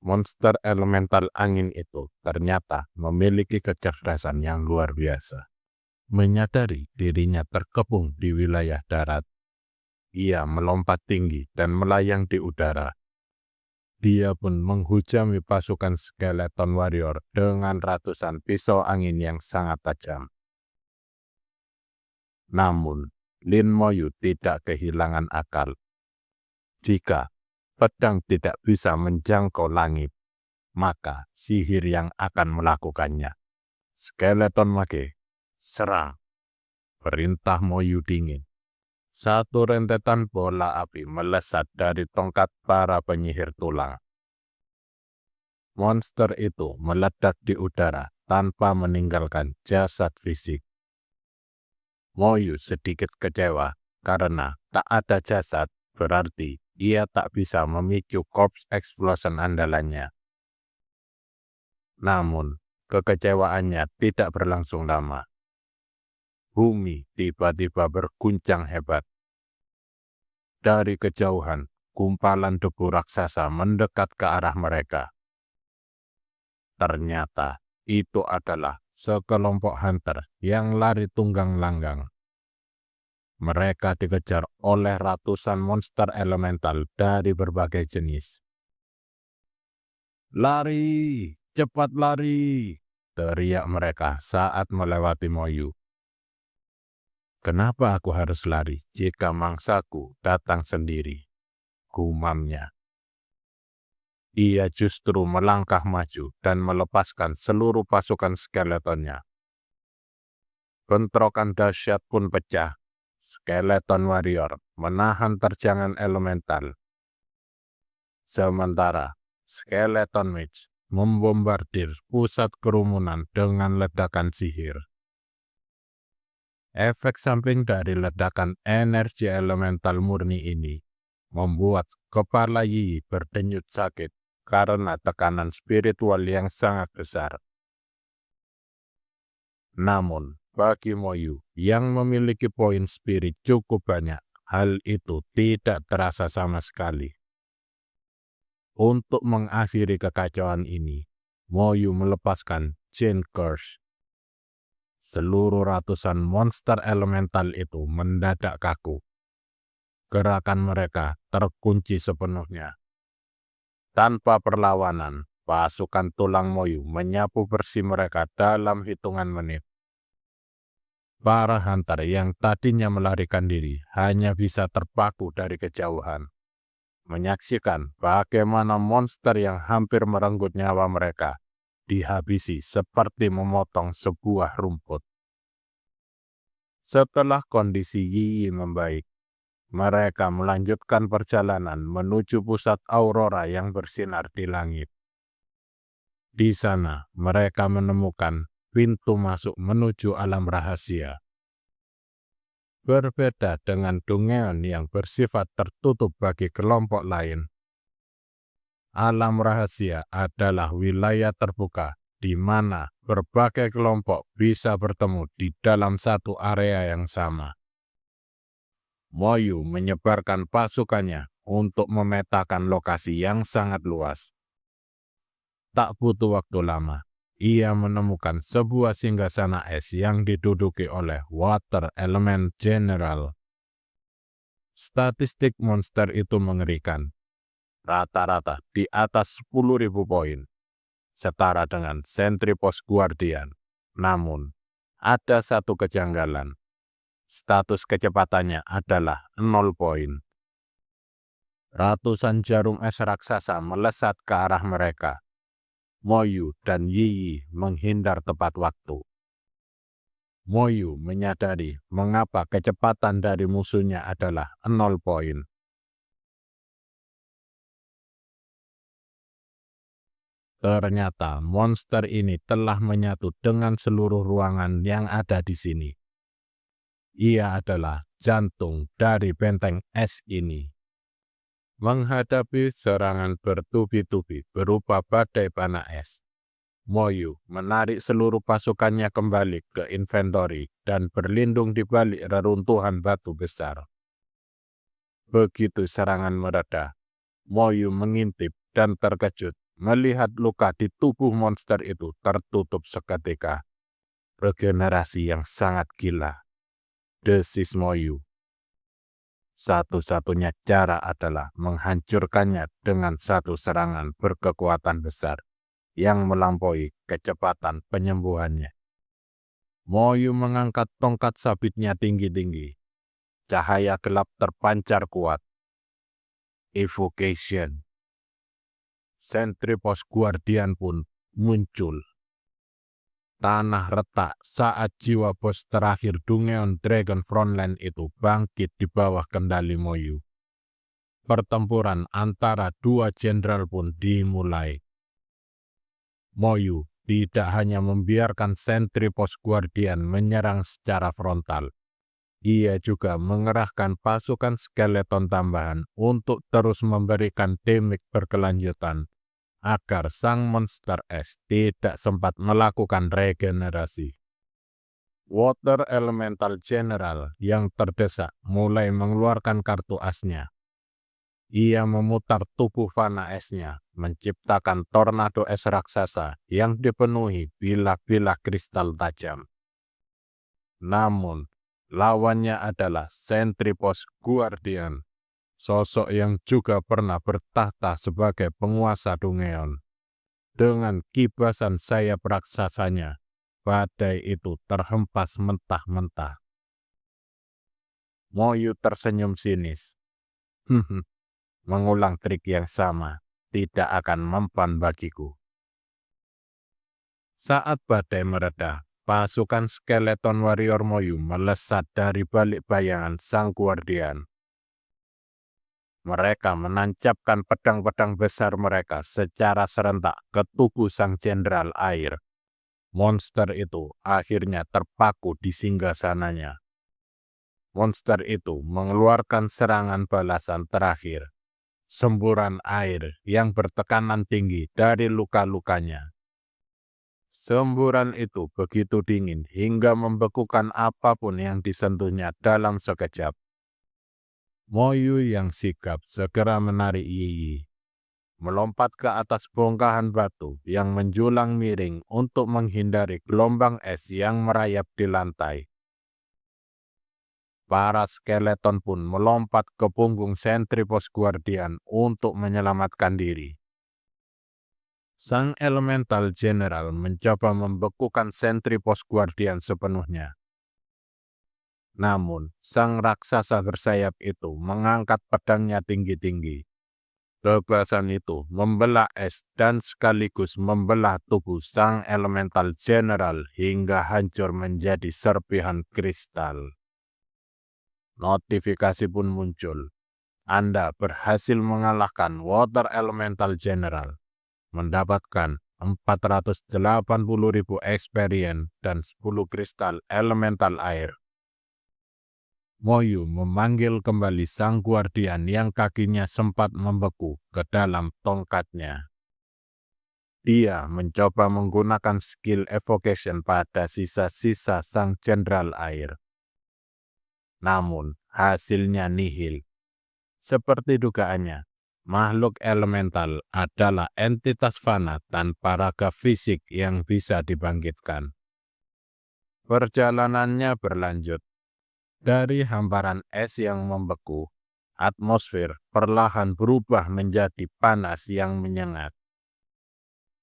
Monster elemental angin itu ternyata memiliki kecerdasan yang luar biasa. Menyadari dirinya terkepung di wilayah darat, ia melompat tinggi dan melayang di udara. Dia pun menghujami pasukan skeleton warrior dengan ratusan pisau angin yang sangat tajam. Namun, Lin Moyu tidak kehilangan akal. Jika pedang tidak bisa menjangkau langit, maka sihir yang akan melakukannya. Skeleton mage, serang. Perintah Moyu dingin. Satu rentetan bola api melesat dari tongkat para penyihir tulang. Monster itu meledak di udara tanpa meninggalkan jasad fisik. Moyu sedikit kecewa karena tak ada jasad, berarti ia tak bisa memicu corpse explosion andalannya. Namun, kekecewaannya tidak berlangsung lama. Bumi tiba-tiba berguncang hebat. Dari kejauhan, gumpalan debu raksasa mendekat ke arah mereka. Ternyata itu adalah sekelompok hunter yang lari tunggang langgang. Mereka dikejar oleh ratusan monster elemental dari berbagai jenis. "Lari, cepat lari!" teriak mereka saat melewati Moyu. "Kenapa aku harus lari jika mangsaku datang sendiri?" gumamnya. Ia justru melangkah maju dan melepaskan seluruh pasukan skeletonnya. Bentrokan dahsyat pun pecah. Skeleton warrior menahan terjangan elemental. Sementara skeleton mage membombardir pusat kerumunan dengan ledakan sihir. Efek samping dari ledakan energi elemental murni ini membuat kepala Yi berdenyut sakit karena tekanan spiritual yang sangat besar. Namun, bagi Moyu yang memiliki poin spirit cukup banyak, hal itu tidak terasa sama sekali. Untuk mengakhiri kekacauan ini, Moyu melepaskan Chain Curse. Seluruh ratusan monster elemental itu mendadak kaku. Gerakan mereka terkunci sepenuhnya. Tanpa perlawanan, pasukan tulang Moyu menyapu bersih mereka dalam hitungan menit. Para hunter yang tadinya melarikan diri hanya bisa terpaku dari kejauhan, menyaksikan bagaimana monster yang hampir merenggut nyawa mereka dihabisi seperti memotong sebuah rumput. Setelah kondisi Yi membaik, mereka melanjutkan perjalanan menuju pusat aurora yang bersinar di langit. Di sana, mereka menemukan pintu masuk menuju alam rahasia. Berbeda dengan Dungeon yang bersifat tertutup bagi kelompok lain, alam rahasia adalah wilayah terbuka di mana berbagai kelompok bisa bertemu di dalam satu area yang sama. Moyu menyebarkan pasukannya untuk memetakan lokasi yang sangat luas. Tak butuh waktu lama, ia menemukan sebuah singgasana es yang diduduki oleh Water Element General. Statistik monster itu mengerikan. Rata-rata di atas 10.000 poin, setara dengan Sentry Post Guardian. Namun, ada satu kejanggalan. Status kecepatannya adalah 0 poin. Ratusan jarum es raksasa melesat ke arah mereka. Moyu dan Yi menghindar tepat waktu. Moyu menyadari mengapa kecepatan dari musuhnya adalah 0 poin. Ternyata monster ini telah menyatu dengan seluruh ruangan yang ada di sini. Ia adalah jantung dari benteng es ini. Menghadapi serangan bertubi-tubi berupa badai panah es, Moyu menarik seluruh pasukannya kembali ke inventory dan berlindung di balik reruntuhan batu besar. Begitu serangan mereda, Moyu mengintip dan terkejut Melihat luka di tubuh monster itu tertutup seketika. Regenerasi yang sangat gila. Desis Moyu. Satu-satunya cara adalah menghancurkannya dengan satu serangan berkekuatan besar yang melampaui kecepatan penyembuhannya. Moyu mengangkat tongkat sabitnya tinggi-tinggi. Cahaya gelap terpancar kuat. Evocation. Sentry Post Guardian pun muncul. Tanah retak saat jiwa bos terakhir Dungeon Dragon Frontline itu bangkit di bawah kendali Moyu. Pertempuran antara dua jenderal pun dimulai. Moyu tidak hanya membiarkan Sentry Post Guardian menyerang secara frontal. Ia juga mengerahkan pasukan skeleton tambahan untuk terus memberikan damage berkelanjutan agar sang monster es tidak sempat melakukan regenerasi. Water Elemental General yang terdesak mulai mengeluarkan kartu asnya. Ia memutar tubuh fana esnya, menciptakan tornado es raksasa yang dipenuhi bilah-bilah kristal tajam. Namun, lawannya adalah Sentry Post Guardian, sosok yang juga pernah bertahta sebagai penguasa Dungeon. Dengan kibasan sayap raksasanya, badai itu terhempas mentah-mentah. Moyu tersenyum sinis. Mengulang trik yang sama tidak akan mempan bagiku. Saat badai mereda, pasukan skeleton warrior Moyu melesat dari balik bayangan sang guardian. Mereka menancapkan pedang-pedang besar mereka secara serentak ke tubuh sang jenderal air. Monster itu akhirnya terpaku di singgasananya. Monster itu mengeluarkan serangan balasan terakhir. Semburan air yang bertekanan tinggi dari luka-lukanya. Semburan itu begitu dingin hingga membekukan apapun yang disentuhnya dalam sekejap. Moyu yang sigap segera menarik Yiyi, melompat ke atas bongkahan batu yang menjulang miring untuk menghindari gelombang es yang merayap di lantai. Para skeleton pun melompat ke punggung Sentry Post Guardian untuk menyelamatkan diri. Sang Elemental General mencoba membekukan Sentry Post Guardian sepenuhnya. Namun, sang raksasa bersayap itu mengangkat pedangnya tinggi-tinggi. Kebasan itu membelah es dan sekaligus membelah tubuh sang Elemental General hingga hancur menjadi serpihan kristal. Notifikasi pun muncul. Anda berhasil mengalahkan Water Elemental General. Mendapatkan 480.000 experience dan 10 kristal elemental air. Moyu memanggil kembali sang guardian yang kakinya sempat membeku ke dalam tongkatnya. Dia mencoba menggunakan skill evocation pada sisa-sisa sang jenderal air. Namun, hasilnya nihil. Seperti dugaannya, makhluk elemental adalah entitas fana tanpa raga fisik yang bisa dibangkitkan. Perjalanannya berlanjut. Dari hamparan es yang membeku, atmosfer perlahan berubah menjadi panas yang menyengat.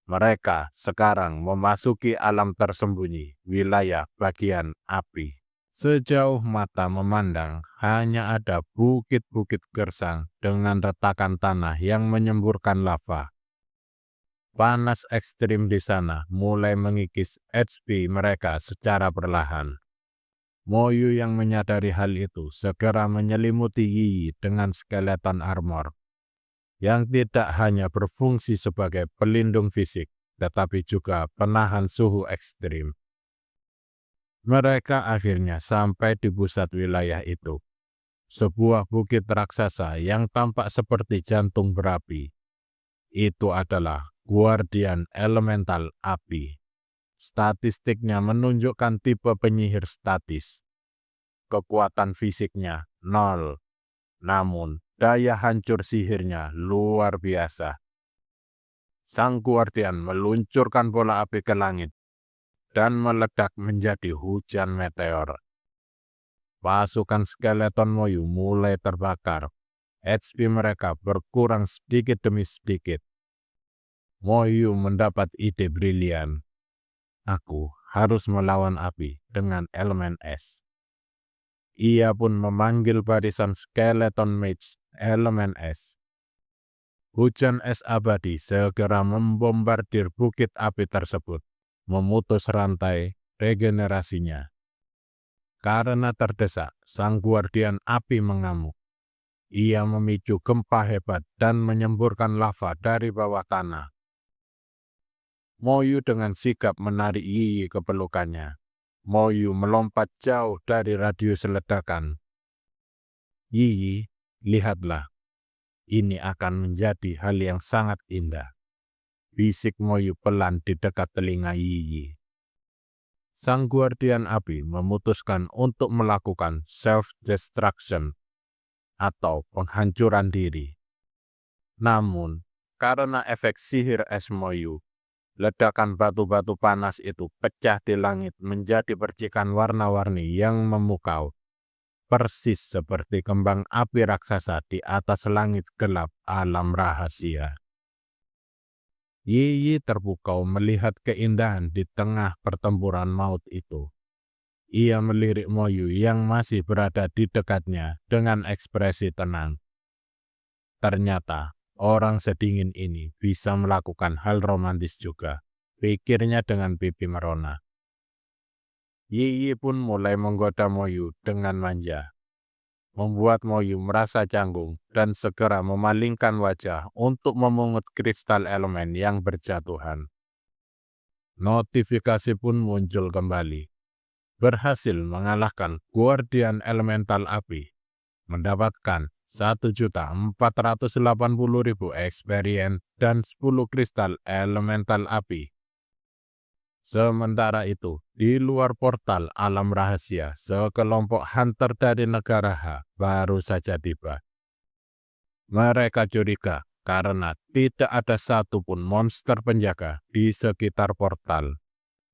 Mereka sekarang memasuki alam tersembunyi, wilayah bagian api. Sejauh mata memandang, hanya ada bukit-bukit gersang dengan retakan tanah yang menyemburkan lava. Panas ekstrim di sana mulai mengikis HP mereka secara perlahan. Moyu yang menyadari hal itu segera menyelimuti Yiyi dengan skeleton armor, yang tidak hanya berfungsi sebagai pelindung fisik, tetapi juga penahan suhu ekstrim. Mereka akhirnya sampai di pusat wilayah itu, sebuah bukit raksasa yang tampak seperti jantung berapi. Itu adalah Guardian Elemental Api. Statistiknya menunjukkan tipe penyihir statis. Kekuatan fisiknya 0, namun daya hancur sihirnya luar biasa. Sang guardian meluncurkan bola api ke langit dan meledak menjadi hujan meteor. Pasukan skeleton Moyu mulai terbakar. HP mereka berkurang sedikit demi sedikit. Moyu mendapat ide brilian. Aku harus melawan api dengan elemen es. Ia pun memanggil barisan skeleton mage elemen es. Hujan es abadi segera membombardir bukit api tersebut, memutus rantai regenerasinya. Karena terdesak, sang guardian api mengamuk. Ia memicu gempa hebat dan menyemburkan lava dari bawah tanah. Moyu dengan sigap menarik Yi ke pelukannya. Moyu melompat jauh dari radius ledakan. Yi, lihatlah. Ini akan menjadi hal yang sangat indah. Bisik Moyu pelan di dekat telinga Yi. Sang guardian api memutuskan untuk melakukan self-destruction atau penghancuran diri. Namun, karena efek sihir es Moyu, ledakan batu-batu panas itu pecah di langit menjadi percikan warna-warni yang memukau, persis seperti kembang api raksasa di atas langit gelap alam rahasia. Yi terpukau melihat keindahan di tengah pertempuran maut itu. Ia melirik Moyu yang masih berada di dekatnya dengan ekspresi tenang. Ternyata, orang sedingin ini bisa melakukan hal romantis juga, pikirnya dengan pipi merona. Yi pun mulai menggoda Moyu dengan manja, membuat Moyu merasa canggung dan segera memalingkan wajah untuk memungut kristal elemen yang berjatuhan. Notifikasi pun muncul kembali. Berhasil mengalahkan guardian elemental api, mendapatkan 1.480.000 experience dan 10 kristal elemental api. Sementara itu, di luar portal alam rahasia, sekelompok hunter dari negara H baru saja tiba. Mereka curiga karena tidak ada satupun monster penjaga di sekitar portal.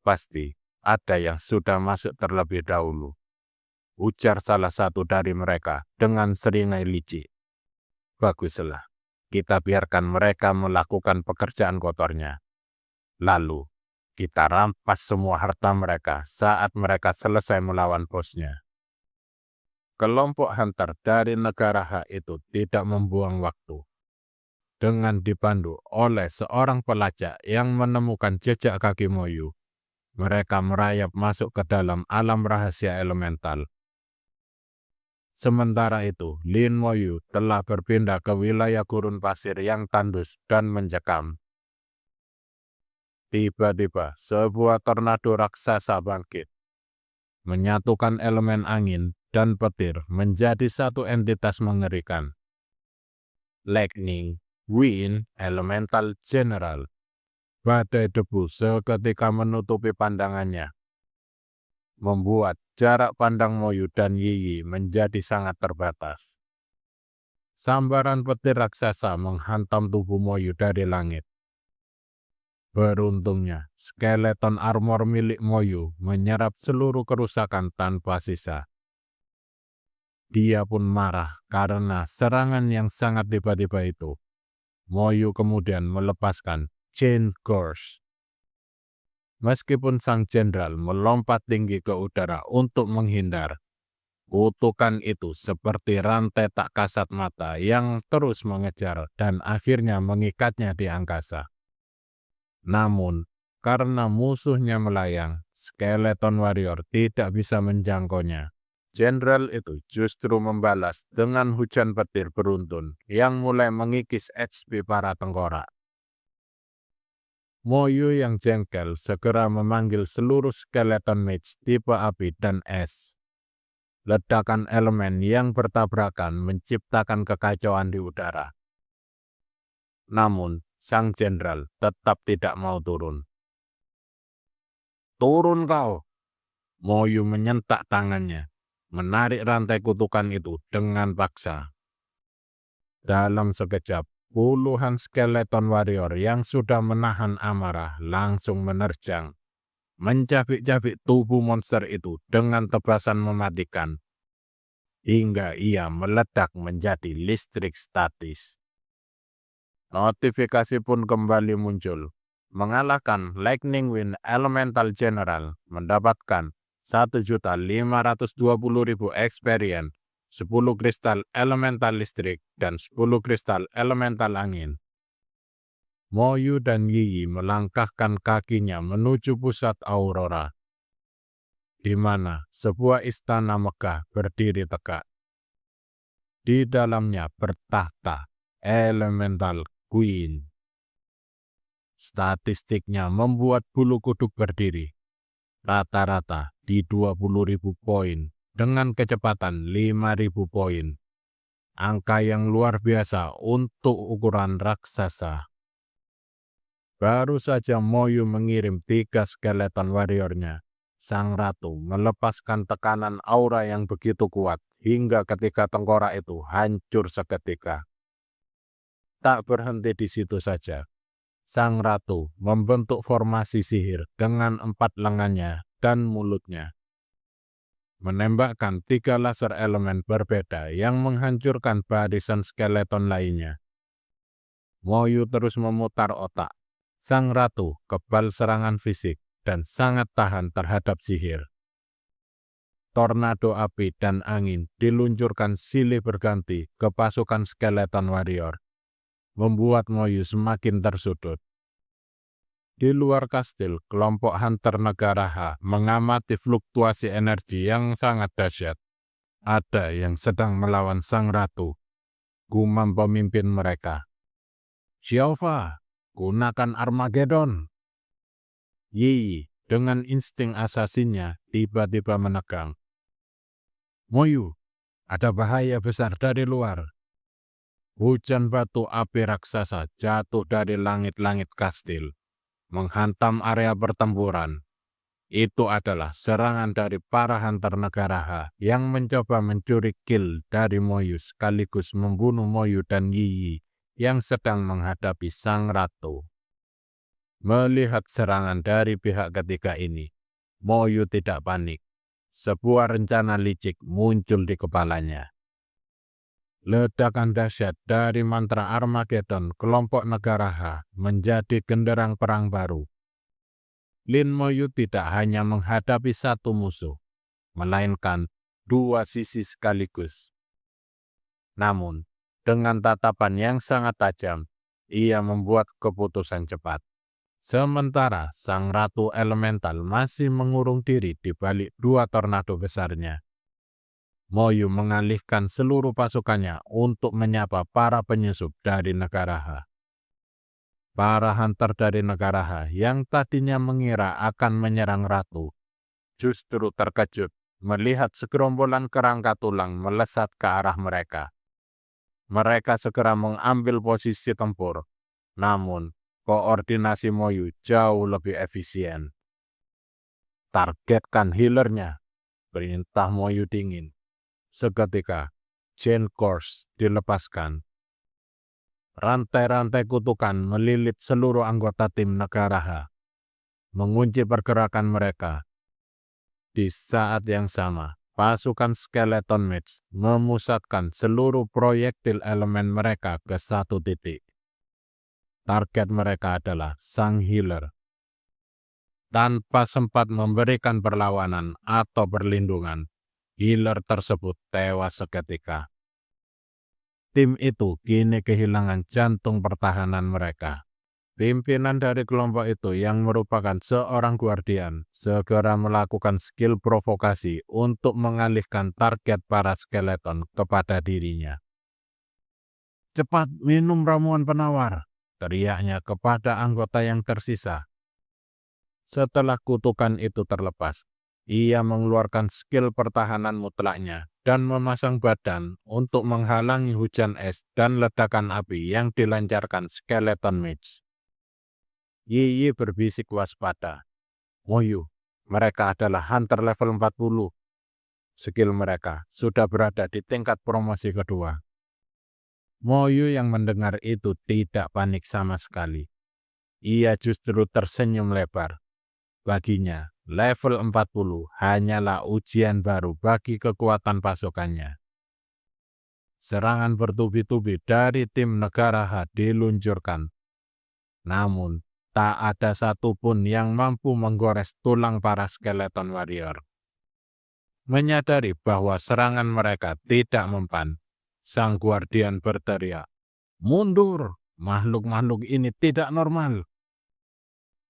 Pasti ada yang sudah masuk terlebih dahulu, ujar salah satu dari mereka dengan seringai licik. Baguslah, kita biarkan mereka melakukan pekerjaan kotornya. Lalu, kita rampas semua harta mereka saat mereka selesai melawan bosnya. Kelompok hunter dari negara H itu tidak membuang waktu. Dengan dipandu oleh seorang pelacak yang menemukan jejak kaki Moyu, mereka merayap masuk ke dalam alam rahasia elemental. Sementara itu, Lin Moyu telah berpindah ke wilayah gurun pasir yang tandus dan mencekam. Tiba-tiba, sebuah tornado raksasa bangkit, menyatukan elemen angin dan petir menjadi satu entitas mengerikan. Lightning, Wind, Elemental General. Badai debu seketika menutupi pandangannya, membuat jarak pandang Moyu dan Yi menjadi sangat terbatas. Sambaran petir raksasa menghantam tubuh Moyu dari langit. Beruntungnya, skeleton armor milik Moyu menyerap seluruh kerusakan tanpa sisa. Dia pun marah karena serangan yang sangat tiba-tiba itu. Moyu kemudian melepaskan Chain Curse. Meskipun sang jenderal melompat tinggi ke udara untuk menghindar, kutukan itu seperti rantai tak kasat mata yang terus mengejar dan akhirnya mengikatnya di angkasa. Namun, karena musuhnya melayang, skeleton warrior tidak bisa menjangkaunya. Jenderal itu justru membalas dengan hujan petir beruntun yang mulai mengikis HP para tengkorak. Moyu yang jengkel segera memanggil seluruh skeleton mage tipe api dan es. Ledakan elemen yang bertabrakan menciptakan kekacauan di udara. Namun, sang jenderal tetap tidak mau turun. "Turun kau!" Moyu menyentak tangannya, menarik rantai kutukan itu dengan paksa. Dalam sekejap, Puluhan skeleton warrior yang sudah menahan amarah langsung menerjang, mencabik-cabik tubuh monster itu dengan tebasan mematikan, hingga ia meledak menjadi listrik statis. Notifikasi pun kembali muncul. Mengalahkan Lightning Wind Elemental General mendapatkan 1.520.000 experience, 10 kristal elemental listrik, dan 10 kristal elemental angin. Moyu dan Yi melangkahkan kakinya menuju pusat Aurora, di mana sebuah istana megah berdiri tegak. Di dalamnya bertahta Elemental Queen. Statistiknya membuat bulu kuduk berdiri, rata-rata di 20.000 poin dengan kecepatan 5.000 poin. Angka yang luar biasa untuk ukuran raksasa. Baru saja Moyu mengirim 3 skeleton warriornya, sang ratu melepaskan tekanan aura yang begitu kuat hingga ketika tengkorak itu hancur seketika. Tak berhenti di situ saja. Sang ratu membentuk formasi sihir dengan 4 lengannya dan mulutnya, menembakkan 3 laser elemen berbeda yang menghancurkan barisan skeleton lainnya. Moyu terus memutar otak. Sang ratu kebal serangan fisik dan sangat tahan terhadap sihir. Tornado api dan angin diluncurkan silih berganti ke pasukan skeleton warrior, membuat Moyu semakin tersudut. Di luar kastil, kelompok Hunter Negara H mengamati fluktuasi energi yang sangat dahsyat. Ada yang sedang melawan sang ratu, gumam pemimpin mereka. Xiaofa, gunakan Armageddon. Yi dengan insting asasinnya tiba-tiba menegang. Moyu, ada bahaya besar dari luar. Hujan batu api raksasa jatuh dari langit-langit kastil, menghantam area pertempuran. Itu adalah serangan dari para Hunter Negara H yang mencoba mencuri kill dari Moyu sekaligus membunuh Moyu dan Yi yang sedang menghadapi sang ratu. Melihat serangan dari pihak ketiga ini, Moyu tidak panik. Sebuah rencana licik muncul di kepalanya. Ledakan dahsyat dari mantra Armageddon kelompok Negara H menjadi genderang perang baru. Lin Moyu tidak hanya menghadapi satu musuh, melainkan 2 sisi sekaligus. Namun, dengan tatapan yang sangat tajam, ia membuat keputusan cepat. Sementara sang ratu elemental masih mengurung diri di balik 2 tornado besarnya, Moyu mengalihkan seluruh pasukannya untuk menyapa para penyusup dari Negara H. Para hunter dari Negara H yang tadinya mengira akan menyerang ratu, justru terkejut melihat segerombolan kerangka tulang melesat ke arah mereka. Mereka segera mengambil posisi tempur, namun koordinasi Moyu jauh lebih efisien. Targetkan healernya, perintah Moyu dingin. Seketika, Chain Course dilepaskan. Rantai-rantai kutukan melilit seluruh anggota tim Negara H, mengunci pergerakan mereka. Di saat yang sama, pasukan Skeleton Mage memusatkan seluruh proyektil elemen mereka ke satu titik. Target mereka adalah sang healer. Tanpa sempat memberikan perlawanan atau perlindungan, healer tersebut tewas seketika. Tim itu kini kehilangan jantung pertahanan mereka. Pimpinan dari kelompok itu yang merupakan seorang guardian segera melakukan skill provokasi untuk mengalihkan target para skeleton kepada dirinya. Cepat minum ramuan penawar, teriaknya kepada anggota yang tersisa. Setelah kutukan itu terlepas, ia mengeluarkan skill pertahanan mutlaknya dan memasang badan untuk menghalangi hujan es dan ledakan api yang dilancarkan Skeleton Mage. Yi berbisik waspada. Moyu, mereka adalah hunter level 40. Skill mereka sudah berada di tingkat promosi kedua. Moyu yang mendengar itu tidak panik sama sekali. Ia justru tersenyum lebar. Baginya, level 40 hanyalah ujian baru bagi kekuatan pasukannya. Serangan bertubi-tubi dari tim negara H diluncurkan. Namun, tak ada satupun yang mampu menggores tulang para skeleton warrior. Menyadari bahwa serangan mereka tidak mempan, sang guardian berteriak, "Mundur! Makhluk-makhluk ini tidak normal."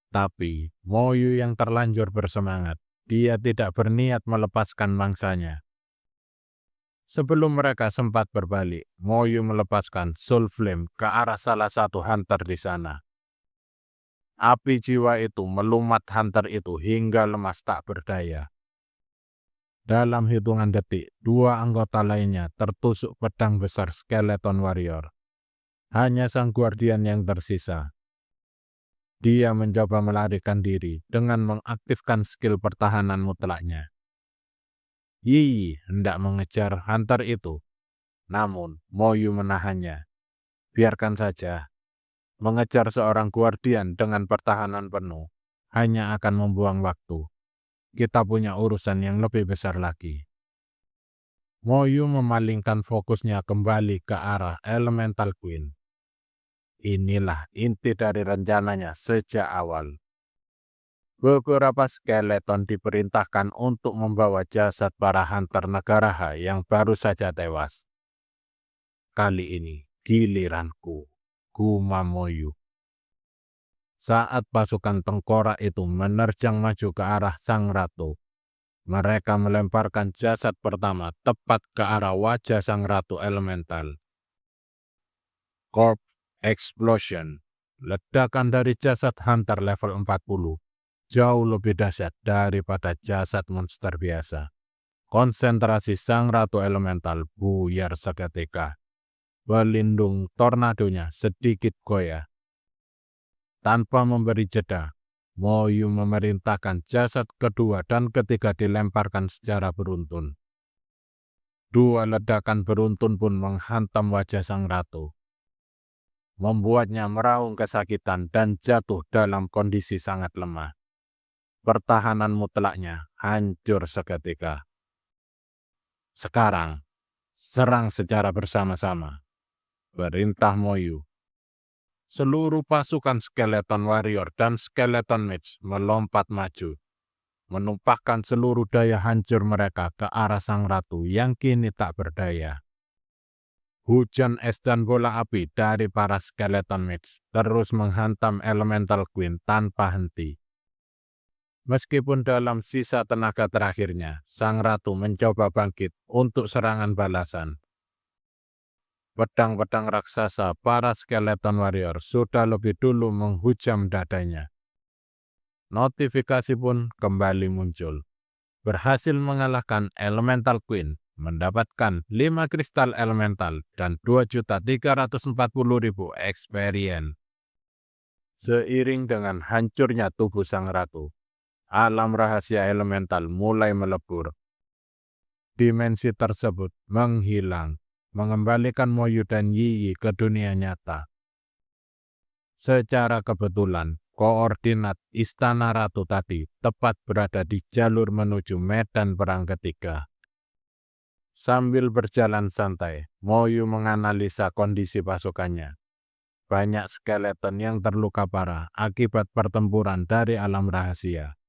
Tapi, Moyu yang terlanjur bersemangat, dia tidak berniat melepaskan mangsanya. Sebelum mereka sempat berbalik, Moyu melepaskan Soul Flame ke arah salah satu hunter di sana. Api jiwa itu melumat hunter itu hingga lemas tak berdaya. Dalam hitungan detik, dua anggota lainnya tertusuk pedang besar skeleton warrior. Hanya sang guardian yang tersisa. Dia mencoba melarikan diri dengan mengaktifkan skill pertahanan mutlaknya. Yi hendak mengejar hunter itu. Namun, Moyu menahannya. Biarkan saja. Mengejar seorang guardian dengan pertahanan penuh hanya akan membuang waktu. Kita punya urusan yang lebih besar lagi. Moyu memalingkan fokusnya kembali ke arah Elemental Queen. Inilah inti dari rencananya sejak awal. Beberapa skeleton diperintahkan untuk membawa jasad para hunter negara H yang baru saja tewas. Kali ini, giliranku, gumam Moyu. Saat pasukan tengkorak itu menerjang maju ke arah sang ratu, mereka melemparkan jasad pertama tepat ke arah wajah sang ratu elemental. Corpse Explosion. Ledakan dari jasad hunter level 40 jauh lebih dahsyat daripada jasad monster biasa. Konsentrasi sang ratu elemental buyar seketika. Pelindung tornadonya sedikit goyah. Tanpa memberi jeda, Moyu memerintahkan jasad kedua dan ketiga dilemparkan secara beruntun. Dua ledakan beruntun pun menghantam wajah sang ratu, membuatnya meraung kesakitan dan jatuh dalam kondisi sangat lemah. Pertahanan mutlaknya hancur seketika. Sekarang, serang secara bersama-sama, perintah Moyu. Seluruh pasukan skeleton warrior dan skeleton mage melompat maju, menumpahkan seluruh daya hancur mereka ke arah sang ratu yang kini tak berdaya. Hujan es dan bola api dari para skeleton mage terus menghantam Elemental Queen tanpa henti. Meskipun dalam sisa tenaga terakhirnya, sang ratu mencoba bangkit untuk serangan balasan. Pedang-pedang raksasa para skeleton warrior sudah lebih dulu menghujam dadanya. Notifikasi pun kembali muncul. Berhasil mengalahkan Elemental Queen, mendapatkan 5 kristal elemental dan 2.340.000 experience. Seiring dengan hancurnya tubuh sang ratu, alam rahasia elemental mulai melebur. Dimensi tersebut menghilang, mengembalikan Moyu dan Yi ke dunia nyata. Secara kebetulan, koordinat Istana Ratu tadi tepat berada di jalur menuju medan perang ketiga. Sambil berjalan santai, Moyu menganalisa kondisi pasukannya. Banyak skeleton yang terluka parah akibat pertempuran dari alam rahasia.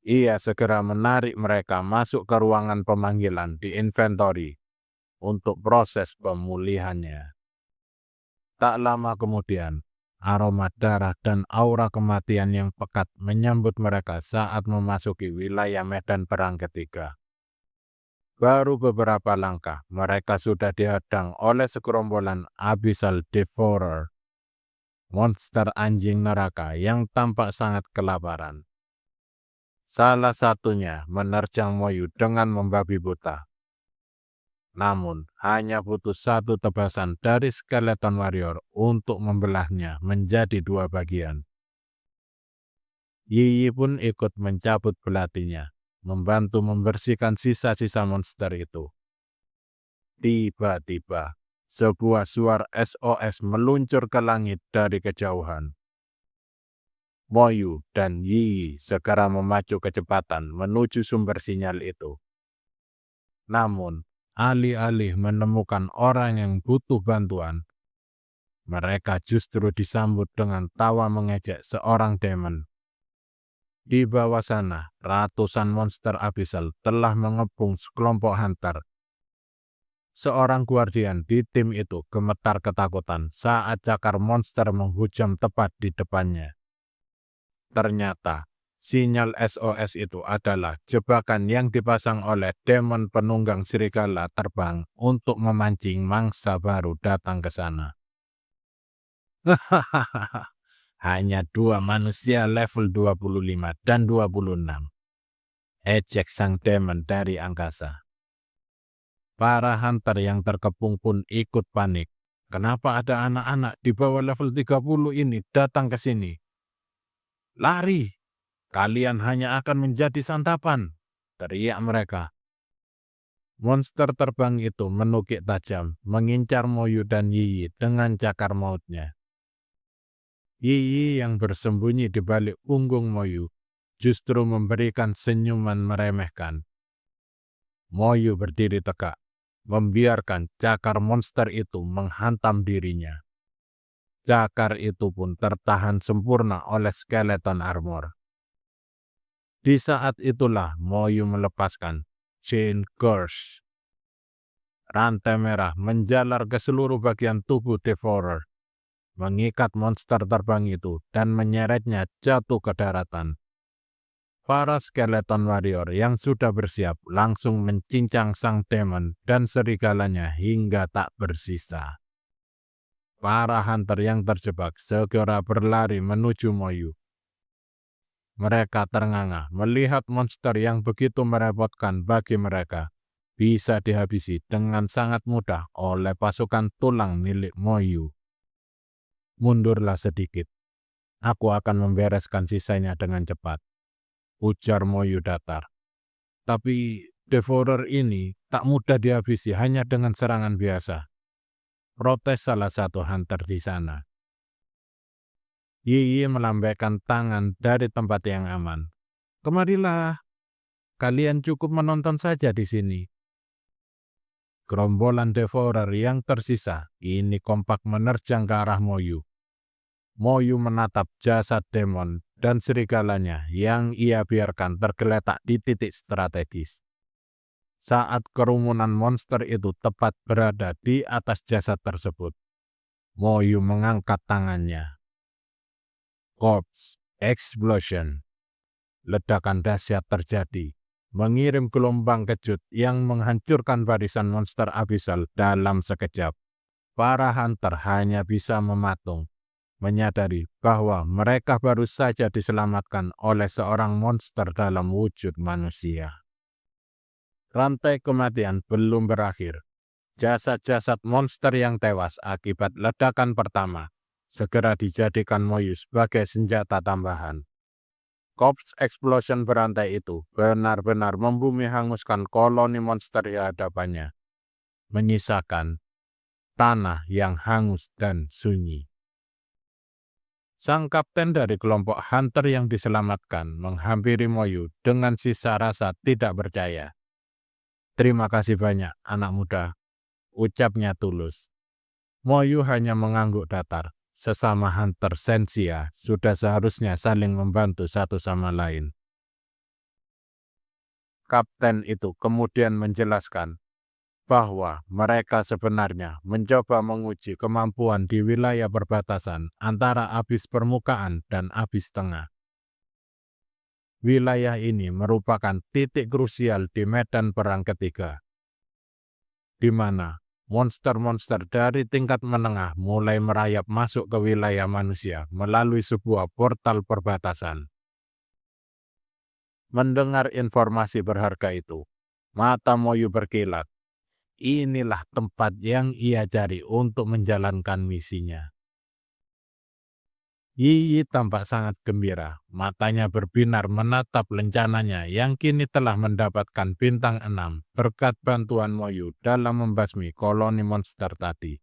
Ia segera menarik mereka masuk ke ruangan pemanggilan di inventory untuk proses pemulihannya. Tak lama kemudian, aroma darah dan aura kematian yang pekat menyambut mereka saat memasuki wilayah medan perang ketiga. Baru beberapa langkah, mereka sudah dihadang oleh segerombolan Abyssal Devourer, monster anjing neraka yang tampak sangat kelaparan. Salah satunya menerjang Moyu dengan membabi buta. Namun, hanya butuh satu tebasan dari skeleton warrior untuk membelahnya menjadi dua bagian. Yi pun ikut mencabut belatinya, membantu membersihkan sisa-sisa monster itu. Tiba-tiba, Sebuah suara SOS meluncur ke langit dari kejauhan. Moyu dan Yi segera memacu kecepatan menuju sumber sinyal itu. Namun, alih-alih menemukan orang yang butuh bantuan, mereka justru disambut dengan tawa mengejek seorang demon. Di bawah sana, ratusan monster abyssal telah mengepung sekelompok hunter. Seorang guardian di tim itu gemetar ketakutan saat cakar monster menghujam tepat di depannya. Ternyata, sinyal SOS itu adalah jebakan yang dipasang oleh demon penunggang serigala terbang untuk memancing mangsa baru datang ke sana. Hanya dua manusia level 25 dan 26. Ejek sang demon dari angkasa. Para hunter yang terkepung pun ikut panik. Kenapa ada anak-anak di bawah level 30 ini datang ke sini? Lari! Kalian hanya akan menjadi santapan, teriak mereka. Monster terbang itu menukik tajam, mengincar Moyu dan Yi dengan cakar mautnya. Yi yang bersembunyi di balik punggung Moyu justru memberikan senyuman meremehkan. Moyu berdiri tegak, membiarkan cakar monster itu menghantam dirinya. Cakar itu pun tertahan sempurna oleh skeleton armor. Di saat itulah Moyu melepaskan Chain Curse. Rantai merah menjalar ke seluruh bagian tubuh Devourer, mengikat monster terbang itu dan menyeretnya jatuh ke daratan. Para skeleton warrior yang sudah bersiap langsung mencincang sang demon dan serigalanya hingga tak bersisa. Para hunter yang terjebak segera berlari menuju Moyu. Mereka ternganga melihat monster yang begitu merepotkan bagi mereka bisa dihabisi dengan sangat mudah oleh pasukan tulang milik Moyu. Mundurlah sedikit. Aku akan membereskan sisanya dengan cepat, ujar Moyu datar. Tapi Devourer ini tak mudah dihabisi hanya dengan serangan biasa, protes salah satu hunter di sana. Yi melambaikan tangan dari tempat yang aman. Kemarilah, kalian cukup menonton saja di sini. Gerombolan Devourer yang tersisa kini kompak menerjang ke arah Moyu. Moyu menatap jasad demon dan serigalanya yang ia biarkan tergeletak di titik strategis. Saat kerumunan monster itu tepat berada di atas jasad tersebut, Moyu mengangkat tangannya. Corpse Explosion. Ledakan dahsyat terjadi, mengirim gelombang kejut yang menghancurkan barisan monster abyssal dalam sekejap. Para hunter hanya bisa mematung, menyadari bahwa mereka baru saja diselamatkan oleh seorang monster dalam wujud manusia. Rantai kematian belum berakhir. Jasad-jasad monster yang tewas akibat ledakan pertama segera dijadikan Moyu sebagai senjata tambahan. Corpse Explosion berantai itu benar-benar membumi hanguskan koloni monster di hadapannya, menyisakan tanah yang hangus dan sunyi. Sang kapten dari kelompok hunter yang diselamatkan menghampiri Moyu dengan sisa rasa tidak percaya. Terima kasih banyak, anak muda, ucapnya tulus. Moyu hanya mengangguk datar. Sesama hunter sensia sudah seharusnya saling membantu satu sama lain. Kapten itu kemudian menjelaskan bahwa mereka sebenarnya mencoba menguji kemampuan di wilayah perbatasan antara abis permukaan dan abis tengah. Wilayah ini merupakan titik krusial di medan perang ketiga, di mana monster-monster dari tingkat menengah mulai merayap masuk ke wilayah manusia melalui sebuah portal perbatasan. Mendengar informasi berharga itu, mata Moyu berkilat. Inilah tempat yang ia cari untuk menjalankan misinya. Yi tampak sangat gembira, matanya berbinar menatap lencananya yang kini telah mendapatkan bintang 6 berkat bantuan Moyu dalam membasmi koloni monster tadi.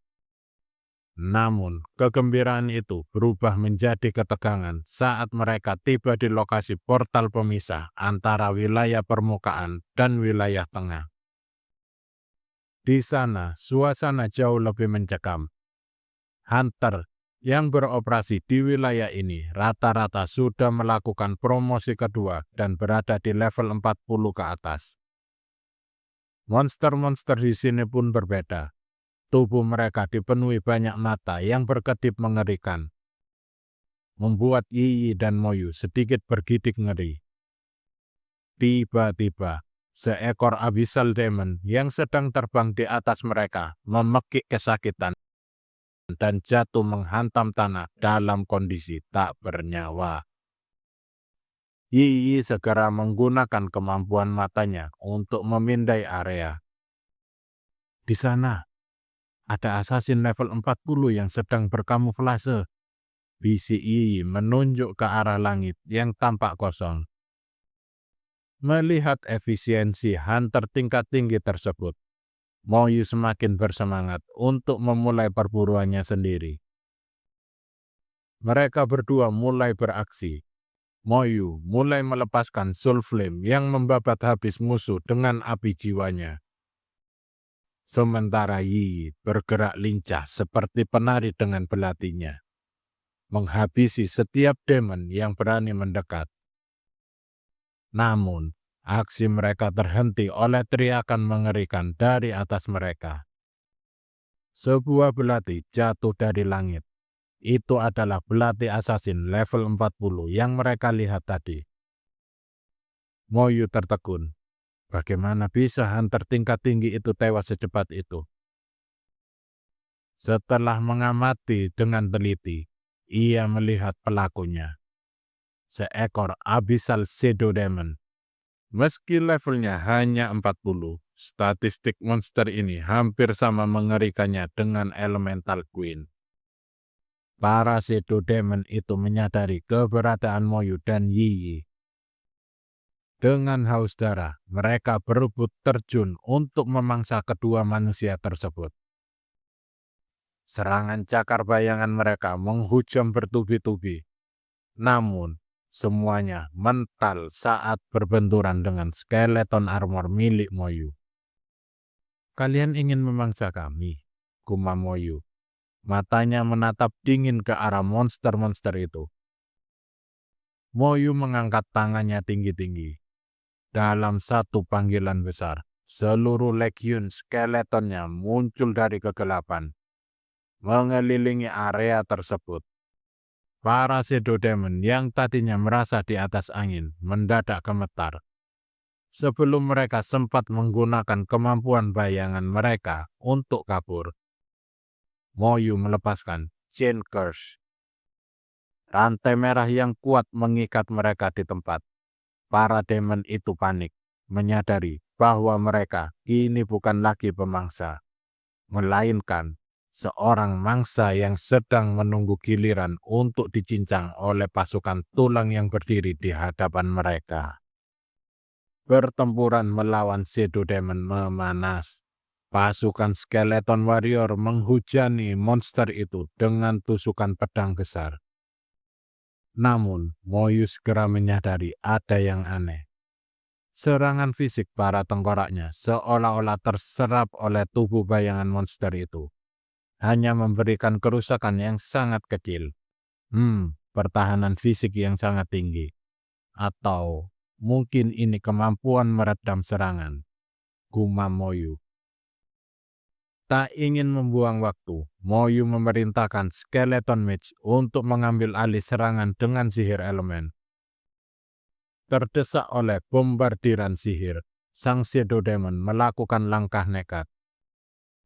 Namun, kegembiraan itu berubah menjadi ketegangan saat mereka tiba di lokasi portal pemisah antara wilayah permukaan dan wilayah tengah. Di sana, suasana jauh lebih mencekam. Hunter yang beroperasi di wilayah ini rata-rata sudah melakukan promosi kedua dan berada di level 40 ke atas. Monster-monster di sini pun berbeda. Tubuh mereka dipenuhi banyak mata yang berkedip mengerikan, membuat Yi dan Moyu sedikit bergidik ngeri. Tiba-tiba, seekor abyssal demon yang sedang terbang di atas mereka memekik kesakitan dan jatuh menghantam tanah dalam kondisi tak bernyawa. Yi segera menggunakan kemampuan matanya untuk memindai area. Di sana, ada assassin level 40 yang sedang berkamuflase. Bisik Yi menunjuk ke arah langit yang tampak kosong. Melihat efisiensi hunter tingkat tinggi tersebut, Moyu semakin bersemangat untuk memulai perburuannya sendiri. Mereka berdua mulai beraksi. Moyu mulai melepaskan Soul Flame yang membabat habis musuh dengan api jiwanya. Sementara Yi bergerak lincah seperti penari dengan belatinya, menghabisi setiap demon yang berani mendekat. Namun, aksi mereka terhenti oleh teriakan mengerikan dari atas mereka. Sebuah belati jatuh dari langit. Itu adalah belati assassin level 40 yang mereka lihat tadi. Moyu tertegun. Bagaimana bisa hunter tingkat tinggi itu tewas secepat itu? Setelah mengamati dengan teliti, ia melihat pelakunya. Seekor abyssal shadow demon. Meski levelnya hanya 40, statistik monster ini hampir sama mengerikannya dengan Elemental Queen. Para shadow demon itu menyadari keberadaan Moyu dan Yi. Dengan haus darah, mereka berebut terjun untuk memangsa kedua manusia tersebut. Serangan cakar bayangan mereka menghujam bertubi-tubi. Namun, semuanya mental saat berbenturan dengan skeleton armor milik Moyu. Kalian ingin memangsa kami, gumam Moyu. Matanya menatap dingin ke arah monster-monster itu. Moyu mengangkat tangannya tinggi-tinggi. Dalam satu panggilan besar, seluruh legiun skeletonnya muncul dari kegelapan, mengelilingi area tersebut. Para shadow demon yang tadinya merasa di atas angin mendadak gemetar. Sebelum mereka sempat menggunakan kemampuan bayangan mereka untuk kabur, Moyu melepaskan Chain Curse. Rantai merah yang kuat mengikat mereka di tempat. Para demon itu panik, menyadari bahwa mereka kini bukan lagi pemangsa, melainkan seorang mangsa yang sedang menunggu giliran untuk dicincang oleh pasukan tulang yang berdiri di hadapan mereka. Pertempuran melawan Shadow Demon memanas. Pasukan Skeleton Warrior menghujani monster itu dengan tusukan pedang besar. Namun, Moyu segera menyadari ada yang aneh. Serangan fisik para tengkoraknya seolah-olah terserap oleh tubuh bayangan monster itu. Hanya memberikan kerusakan yang sangat kecil. Pertahanan fisik yang sangat tinggi. Atau mungkin ini kemampuan meredam serangan, gumam Moyu. Tak ingin membuang waktu, Moyu memerintahkan Skeleton Mage untuk mengambil alih serangan dengan sihir elemen. Terdesak oleh bombardiran sihir, sang Shadow Demon melakukan langkah nekat.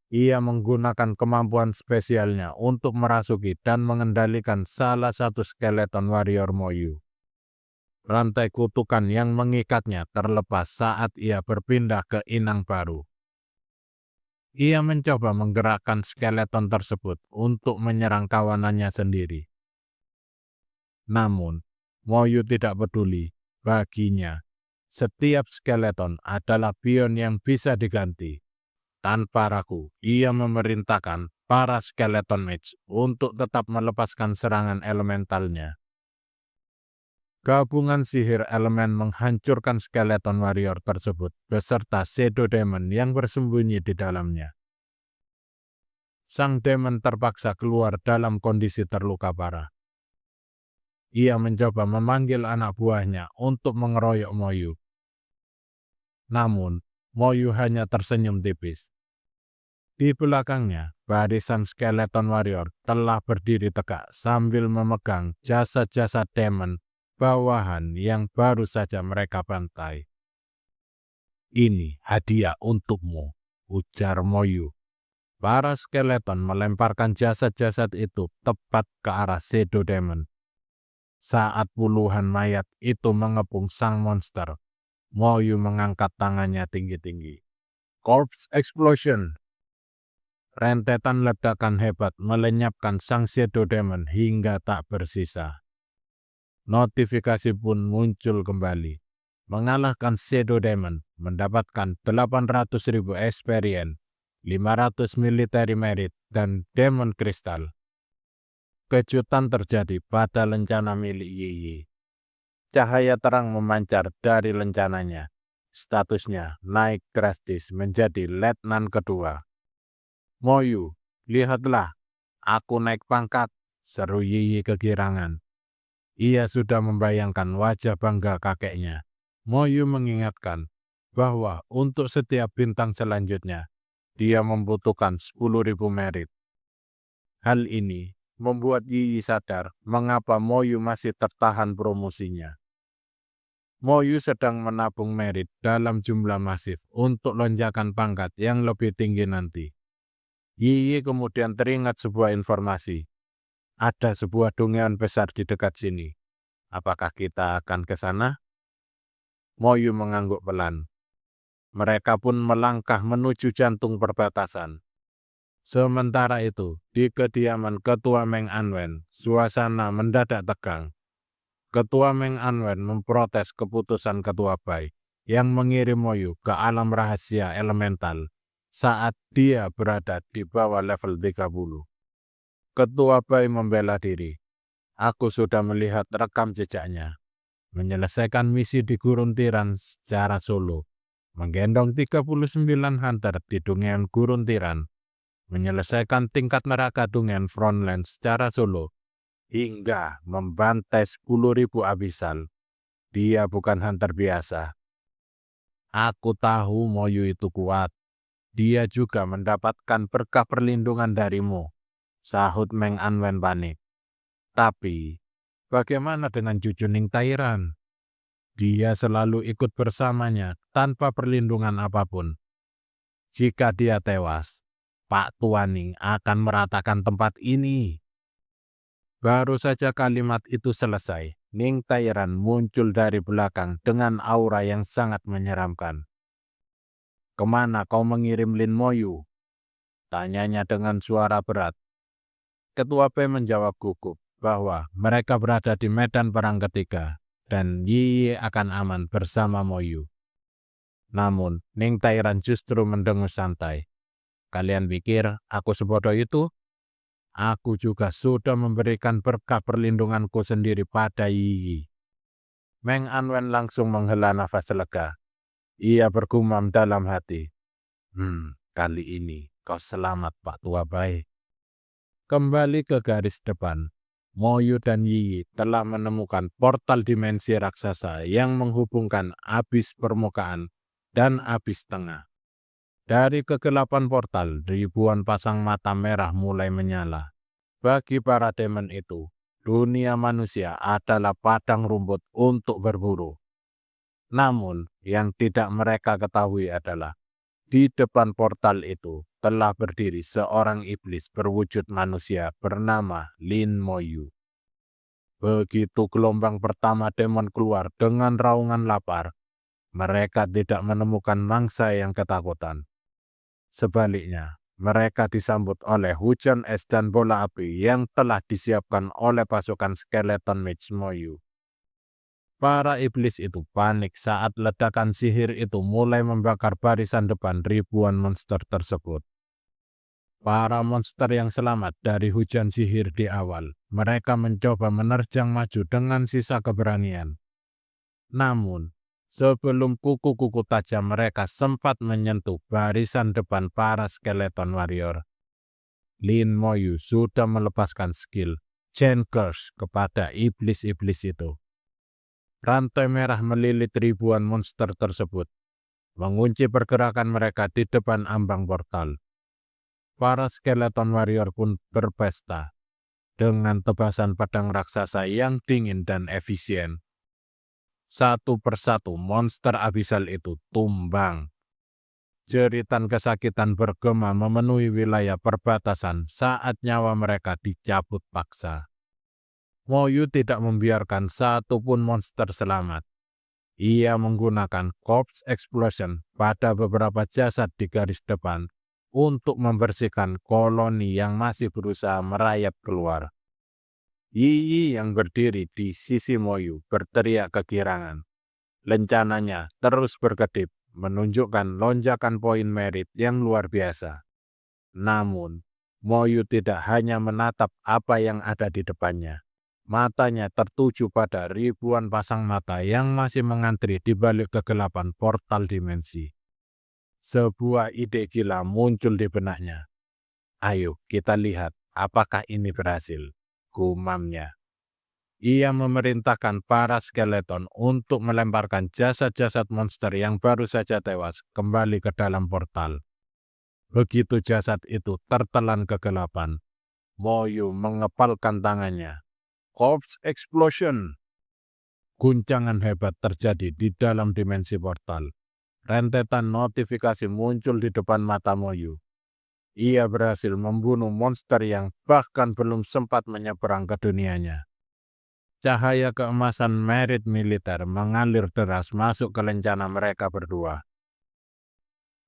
Ia menggunakan kemampuan spesialnya untuk merasuki dan mengendalikan salah satu Skeleton Warrior Moyu. Rantai kutukan yang mengikatnya terlepas saat ia berpindah ke inang baru. Ia mencoba menggerakkan skeleton tersebut untuk menyerang kawanannya sendiri. Namun, Moyu tidak peduli. Baginya, setiap skeleton adalah pion yang bisa diganti. Tanpa ragu, ia memerintahkan para skeleton mage untuk tetap melepaskan serangan elementalnya. Gabungan sihir elemen menghancurkan skeleton warrior tersebut beserta shadow demon yang bersembunyi di dalamnya. Sang demon terpaksa keluar dalam kondisi terluka parah. Ia mencoba memanggil anak buahnya untuk mengeroyok Moyu. Namun, Moyu hanya tersenyum tipis. Di belakangnya, barisan skeleton warrior telah berdiri tegak sambil memegang jasad-jasad demon bawahan yang baru saja mereka bantai. "Ini hadiah untukmu," ujar Moyu. Para skeleton melemparkan jasad-jasad itu tepat ke arah shadow demon. Saat puluhan mayat itu mengepung sang monster, Moyu mengangkat tangannya tinggi-tinggi. Corpse explosion! Rentetan ledakan hebat melenyapkan sang shadow demon hingga tak bersisa. Notifikasi pun muncul kembali. Mengalahkan shadow demon mendapatkan 800.000 experience, 500 military merit, dan demon crystal. Kejutan terjadi pada lencana milik Yiyi. Cahaya terang memancar dari lencananya. Statusnya naik drastis menjadi letnan kedua. "Moyu, lihatlah, aku naik pangkat," seru Yiyi kegirangan. Ia sudah membayangkan wajah bangga kakeknya. Moyu mengingatkan bahwa untuk setiap bintang selanjutnya, dia membutuhkan 10.000 merit. Hal ini membuat Yiyi sadar mengapa Moyu masih tertahan promosinya. Moyu sedang menabung merit dalam jumlah masif untuk lonjakan pangkat yang lebih tinggi nanti. Yiyi kemudian teringat sebuah informasi. Ada sebuah dungeon besar di dekat sini. Apakah kita akan ke sana? Moyu mengangguk pelan. Mereka pun melangkah menuju jantung perbatasan. Sementara itu, di kediaman Ketua Meng Anwen, suasana mendadak tegang. Ketua Meng Anwen memprotes keputusan Ketua Bai yang mengirim Moyu ke alam rahasia elemental saat dia berada di bawah level 30. Ketua Bai membela diri. "Aku sudah melihat rekam jejaknya. Menyelesaikan misi di Gurun Tiran secara solo. Menggendong 39 hunter di Dungeon Gurun Tiran. Menyelesaikan tingkat neraka Dungeon Frontline secara solo. Hingga membantai 10.000 abisal. Dia bukan hunter biasa. Aku tahu Moyu itu kuat. Dia juga mendapatkan berkah perlindungan darimu," sahut Meng Anwen panik. "Tapi, bagaimana dengan cucu Ning Tairan? Dia selalu ikut bersamanya tanpa perlindungan apapun. Jika dia tewas, Pak Tuaning akan meratakan tempat ini." Baru saja kalimat itu selesai, Ning Tairan muncul dari belakang dengan aura yang sangat menyeramkan. "Kemana kau mengirim Lin Moyu?" tanyanya dengan suara berat. Ketua P menjawab gugup bahwa mereka berada di medan perang ketiga dan Yiyi akan aman bersama Moyu. Namun, Ning Tairan justru mendengus santai. "Kalian pikir aku sebodoh itu? Aku juga sudah memberikan berkah perlindunganku sendiri pada Yiyi." Meng Anwen langsung menghela nafas lega. Ia bergumam dalam hati. Kali ini kau selamat, Pak Tua Bai." Kembali ke garis depan. Moyu dan Yiyi telah menemukan portal dimensi raksasa yang menghubungkan abis permukaan dan abis tengah. Dari kegelapan portal, ribuan pasang mata merah mulai menyala. Bagi para demon itu, dunia manusia adalah padang rumput untuk berburu. Namun, yang tidak mereka ketahui adalah, di depan portal itu telah berdiri seorang iblis berwujud manusia bernama Lin Moyu. Begitu gelombang pertama demon keluar dengan raungan lapar, mereka tidak menemukan mangsa yang ketakutan. Sebaliknya, mereka disambut oleh hujan es dan bola api yang telah disiapkan oleh pasukan skeleton Mage Moyu. Para iblis itu panik saat ledakan sihir itu mulai membakar barisan depan ribuan monster tersebut. Para monster yang selamat dari hujan sihir di awal, mereka mencoba menerjang maju dengan sisa keberanian. Namun, sebelum kuku-kuku tajam mereka sempat menyentuh barisan depan para skeleton warrior, Lin Moyu sudah melepaskan skill Chain Curse kepada iblis-iblis itu. Rantai merah melilit ribuan monster tersebut, mengunci pergerakan mereka di depan ambang portal. Para skeleton warrior pun berpesta dengan tebasan pedang raksasa yang dingin dan efisien. Satu persatu monster abisal itu tumbang. Jeritan kesakitan bergema memenuhi wilayah perbatasan saat nyawa mereka dicabut paksa. Moyu tidak membiarkan satupun monster selamat. Ia menggunakan Corpse Explosion pada beberapa jasad di garis depan untuk membersihkan koloni yang masih berusaha merayap keluar. Yi yang berdiri di sisi Moyu berteriak kegirangan. Lencananya terus berkedip, menunjukkan lonjakan poin merit yang luar biasa. Namun, Moyu tidak hanya menatap apa yang ada di depannya. Matanya tertuju pada ribuan pasang mata yang masih mengantri di balik kegelapan portal dimensi. Sebuah ide gila muncul di benaknya. Ayo kita lihat apakah ini berhasil, gumamnya. Ia memerintahkan para skeleton untuk melemparkan jasad-jasad monster yang baru saja tewas kembali ke dalam portal. Begitu jasad itu tertelan kegelapan, Moyu mengepalkan tangannya. Corpse Explosion! Guncangan hebat terjadi di dalam dimensi portal. Rentetan notifikasi muncul di depan mata Moyu. Ia berhasil membunuh monster yang bahkan belum sempat menyeberang ke dunianya. Cahaya keemasan merit militer mengalir deras masuk ke lencana mereka berdua.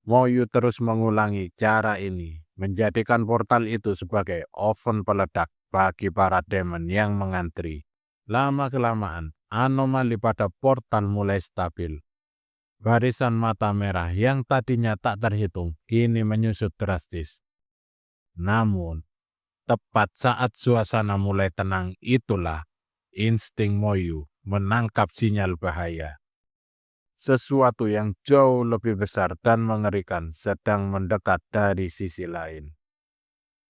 Moyu terus mengulangi cara ini, menjadikan portal itu sebagai oven peledak bagi para demon yang mengantri. Lama-kelamaan, anomali pada portal mulai stabil. Barisan mata merah yang tadinya tak terhitung kini menyusut drastis. Namun, tepat saat suasana mulai tenang itulah insting Moyu menangkap sinyal bahaya. Sesuatu yang jauh lebih besar dan mengerikan sedang mendekat dari sisi lain.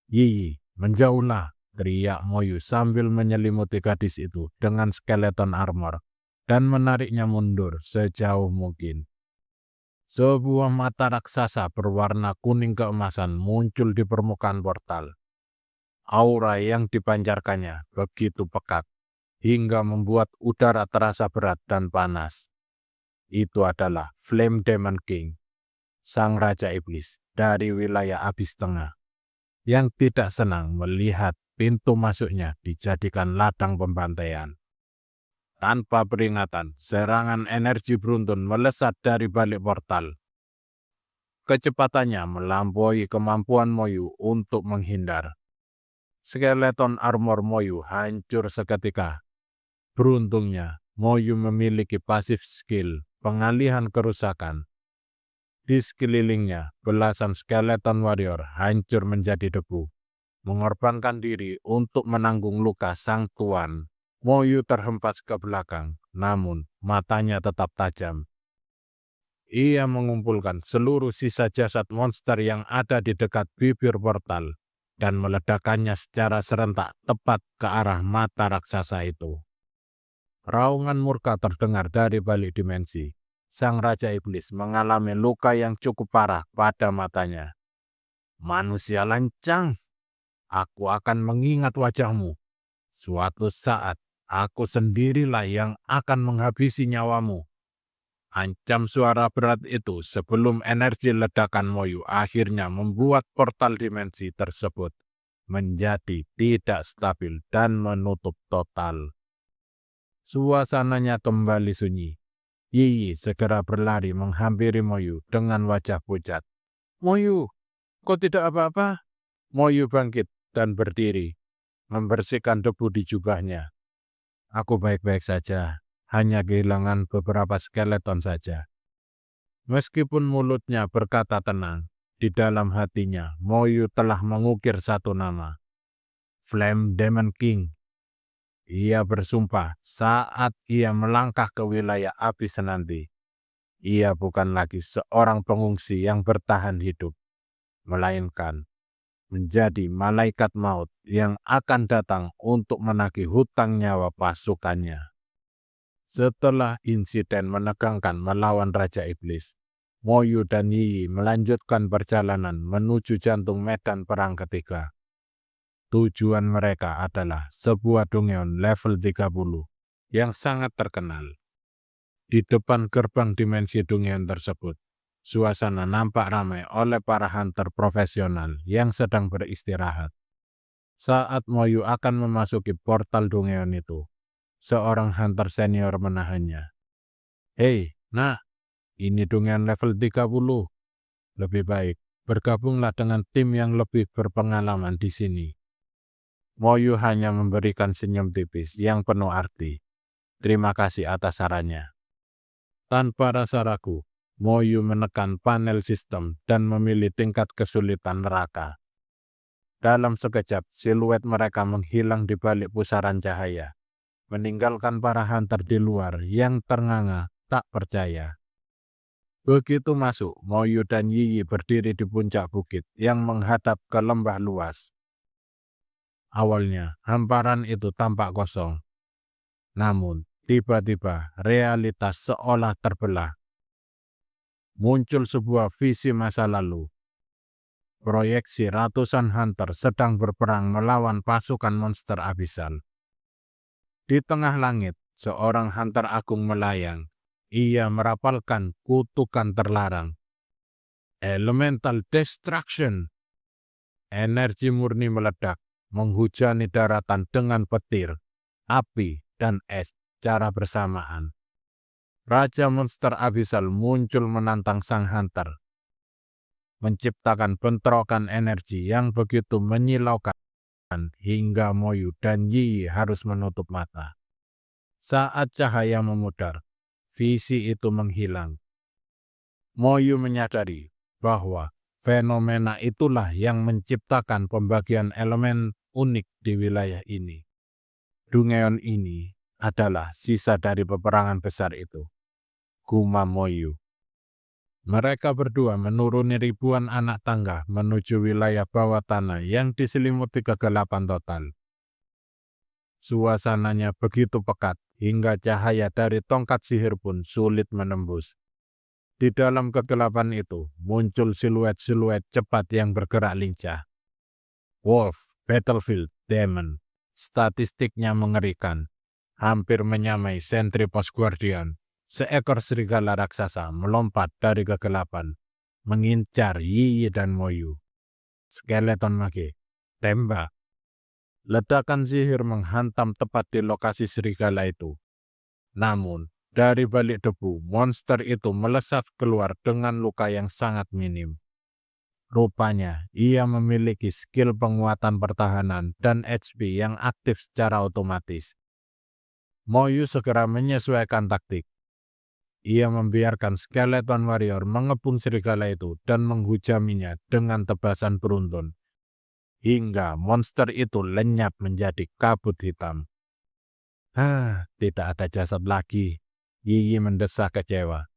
Yi, menjauhlah, teriak Moyu sambil menyelimuti gadis itu dengan skeleton armor dan menariknya mundur sejauh mungkin. Sebuah mata raksasa berwarna kuning keemasan muncul di permukaan portal. Aura yang dipancarkannya begitu pekat, hingga membuat udara terasa berat dan panas. Itu adalah Flame Demon King, sang Raja Iblis dari wilayah Abis Tengah, yang tidak senang melihat pintu masuknya dijadikan ladang pembantaian. Tanpa peringatan, serangan energi beruntun melesat dari balik portal. Kecepatannya melampaui kemampuan Moyu untuk menghindar. Skeleton armor Moyu hancur seketika. Beruntungnya, Moyu memiliki pasif skill pengalihan kerusakan. Di sekelilingnya, belasan skeleton warrior hancur menjadi debu, mengorbankan diri untuk menanggung luka sang tuan. Moyu terhempas ke belakang, namun matanya tetap tajam. Ia mengumpulkan seluruh sisa jasad monster yang ada di dekat bibir portal dan meledakkannya secara serentak tepat ke arah mata raksasa itu. Raungan murka terdengar dari balik dimensi. Sang Raja Iblis mengalami luka yang cukup parah pada matanya. Manusia lancang, aku akan mengingat wajahmu. Suatu saat, aku sendirilah yang akan menghabisi nyawamu. Ancam suara berat itu sebelum energi ledakan Moyu akhirnya membuat portal dimensi tersebut menjadi tidak stabil dan menutup total. Suasananya kembali sunyi. Yi segera berlari menghampiri Moyu dengan wajah pucat. Moyu, Kau tidak apa-apa? Moyu bangkit dan berdiri, membersihkan debu di jubahnya. Aku baik-baik saja, hanya kehilangan beberapa skeleton saja. Meskipun mulutnya berkata tenang, di dalam hatinya Moyu telah mengukir satu nama, Flame Demon King. Ia bersumpah saat ia melangkah ke wilayah api senanti. Ia bukan lagi seorang pengungsi yang bertahan hidup, melainkan menjadi malaikat maut yang akan datang untuk menagih hutang nyawa pasukannya. Setelah insiden menegangkan melawan Raja Iblis, Moyu dan Yi melanjutkan perjalanan menuju jantung medan perang ketiga. Tujuan mereka adalah sebuah Dongeon level 30 yang sangat terkenal. Di depan gerbang dimensi Dongeon tersebut, suasana nampak ramai oleh para hunter profesional yang sedang beristirahat. Saat Moyu akan memasuki portal Dongeon itu, seorang hunter senior menahannya. Hei, nah, ini Dongeon level 30. Lebih baik, bergabunglah dengan tim yang lebih berpengalaman di sini. Moyu hanya memberikan senyum tipis yang penuh arti. Terima kasih atas sarannya. Tanpa rasa ragu, Moyu menekan panel sistem dan memilih tingkat kesulitan neraka. Dalam sekejap, siluet mereka menghilang di balik pusaran cahaya, meninggalkan para hunter di luar yang ternganga tak percaya. Begitu masuk, Moyu dan Yi berdiri di puncak bukit yang menghadap ke lembah luas. Awalnya, hamparan itu tampak kosong. Namun, tiba-tiba realitas seolah terbelah. Muncul sebuah visi masa lalu. Proyeksi ratusan hunter sedang berperang melawan pasukan monster abisal. Di tengah langit, seorang hunter agung melayang. Ia merapalkan kutukan terlarang. Elemental Destruction. Energi murni meledak, menghujani daratan dengan petir, api, dan es secara bersamaan. Raja monster abisal muncul menantang sang hunter, menciptakan bentrokan energi yang begitu menyilaukan hingga Moyu dan Yi harus menutup mata. Saat cahaya memudar, visi itu menghilang. Moyu menyadari bahwa fenomena itulah yang menciptakan pembagian elemen unik di wilayah ini. Dongeon ini adalah sisa dari peperangan besar itu, gumam Moyu. Mereka berdua menuruni ribuan anak tangga menuju wilayah bawah tanah yang diselimuti kegelapan total. Suasananya begitu pekat hingga cahaya dari tongkat sihir pun sulit menembus. Di dalam kegelapan itu muncul siluet-siluet cepat yang bergerak lincah. Wolf, Battlefield, Demon. Statistiknya mengerikan. Hampir menyamai sentri pos guardian. Seekor serigala raksasa melompat dari kegelapan, mengincar Yi dan Moyu. Skeleton mage, tembak. Ledakan sihir menghantam tepat di lokasi serigala itu. Namun, dari balik debu, monster itu melesat keluar dengan luka yang sangat minim. Rupanya, ia memiliki skill penguatan pertahanan dan HP yang aktif secara otomatis. Moyu segera menyesuaikan taktik. Ia membiarkan skeleton warrior mengepung serigala itu dan menghujaminya dengan tebasan beruntun, hingga monster itu lenyap menjadi kabut hitam. Tidak ada jasad lagi, Yi mendesah kecewa.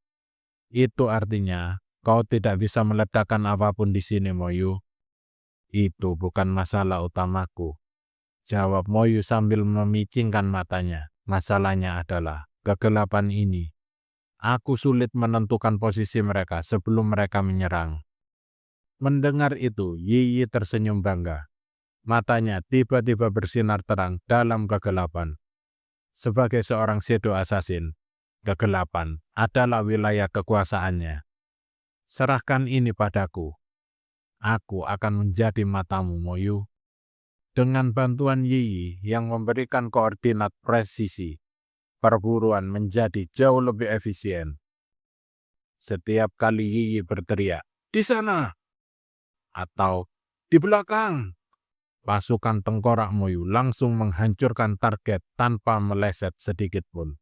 Itu artinya kau tidak bisa meledakkan apapun di sini, Moyu. Itu bukan masalah utamaku, jawab Moyu sambil memicingkan matanya. Masalahnya adalah kegelapan ini. Aku sulit menentukan posisi mereka sebelum mereka menyerang. Mendengar itu, Yi tersenyum bangga. Matanya tiba-tiba bersinar terang dalam kegelapan. Sebagai seorang shadow assassin, kegelapan adalah wilayah kekuasaannya. Serahkan ini padaku. Aku akan menjadi matamu, Moyu. Dengan bantuan Yi yang memberikan koordinat presisi, perburuan menjadi jauh lebih efisien. Setiap kali Yi berteriak, "Di sana!" atau di belakang. Pasukan tengkorak Moyu langsung menghancurkan target tanpa meleset sedikit pun.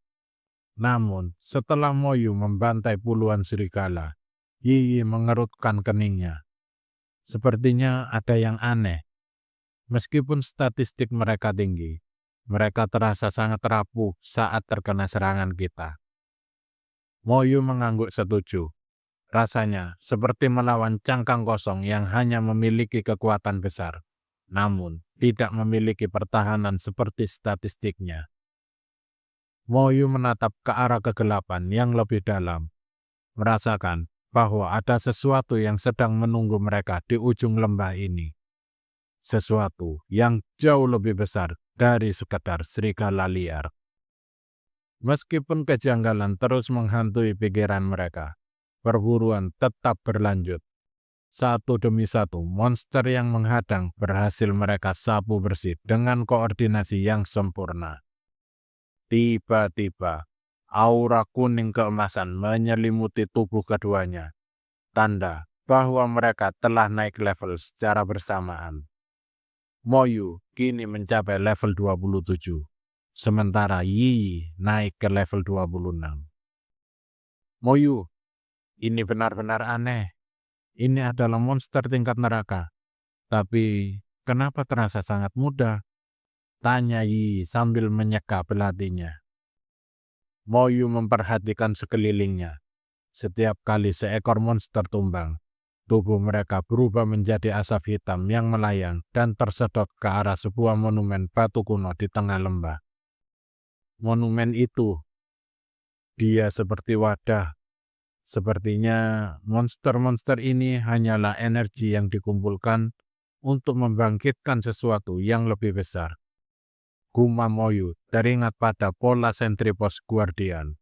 Namun, setelah Moyu membantai puluhan serigala, Yi mengerutkan keningnya. Sepertinya ada yang aneh. Meskipun statistik mereka tinggi, mereka terasa sangat rapuh saat terkena serangan kita. Moyu mengangguk setuju. Rasanya seperti melawan cangkang kosong yang hanya memiliki kekuatan besar, namun tidak memiliki pertahanan seperti statistiknya. Moyu menatap ke arah kegelapan yang lebih dalam, merasakan bahwa ada sesuatu yang sedang menunggu mereka di ujung lembah ini. Sesuatu yang jauh lebih besar dari sekedar serigala liar. Meskipun kejanggalan terus menghantui pikiran mereka, perburuan tetap berlanjut. Satu demi satu, monster yang menghadang berhasil mereka sapu bersih dengan koordinasi yang sempurna. Tiba-tiba, aura kuning keemasan menyelimuti tubuh keduanya. Tanda bahwa mereka telah naik level secara bersamaan. Moyu kini mencapai level 27, sementara Yi naik ke level 26. Moyu, ini benar-benar aneh. Ini adalah monster tingkat neraka. Tapi kenapa terasa sangat mudah? Tanya Yi sambil menyeka belatinya. Moyu memperhatikan sekelilingnya. Setiap kali seekor monster tumbang, tubuh mereka berubah menjadi asap hitam yang melayang dan tersedot ke arah sebuah monumen batu kuno di tengah lembah. Monumen itu, dia seperti wadah. Sepertinya monster-monster ini hanyalah energi yang dikumpulkan untuk membangkitkan sesuatu yang lebih besar. Gumam Moyu teringat pada pola Sentripos Guardian.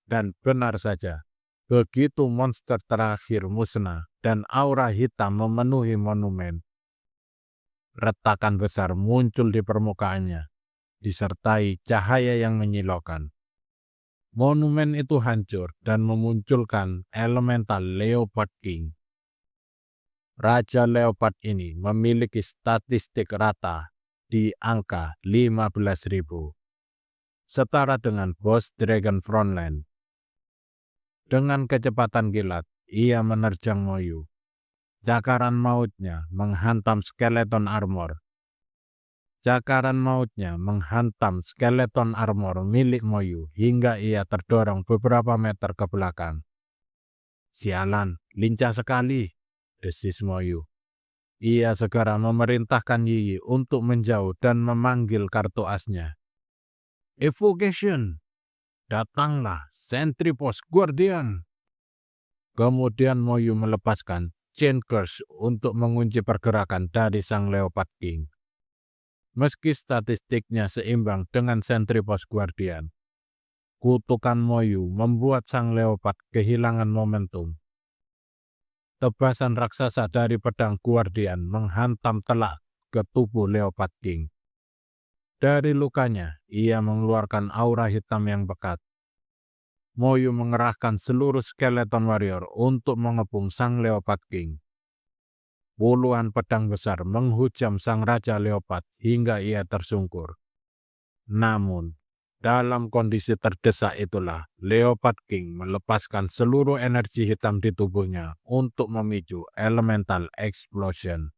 Dan benar saja, begitu monster terakhir musnah dan aura hitam memenuhi monumen, retakan besar muncul di permukaannya, disertai cahaya yang menyilaukan. Monumen itu hancur dan memunculkan elemental Leopard King. Raja Leopard ini memiliki statistik rata di angka 15.000, setara dengan bos Dragon Frontline. Dengan kecepatan kilat, ia menerjang Moyu. Cakaran mautnya menghantam skeleton armor. Cakaran mautnya menghantam skeleton armor milik Moyu hingga ia terdorong beberapa meter ke belakang. Sialan, lincah sekali, desis Moyu. Ia segera memerintahkan Yi untuk menjauh dan memanggil kartu asnya. Evocation, datanglah Sentripos Guardian. Kemudian Moyu melepaskan Chain Curse untuk mengunci pergerakan dari sang Leopard King. Meski statistiknya seimbang dengan Sentripos Guardian, kutukan Moyu membuat sang Leopard kehilangan momentum. Tebasan raksasa dari pedang Guardian menghantam telak ke tubuh Leopard King. Dari lukanya, ia mengeluarkan aura hitam yang pekat. Moyu mengerahkan seluruh skeleton warrior untuk mengepung sang Leopard King. Puluhan pedang besar menghujam sang Raja Leopard hingga ia tersungkur. Namun, dalam kondisi terdesak itulah Leopard King melepaskan seluruh energi hitam di tubuhnya untuk memicu Elemental Explosion.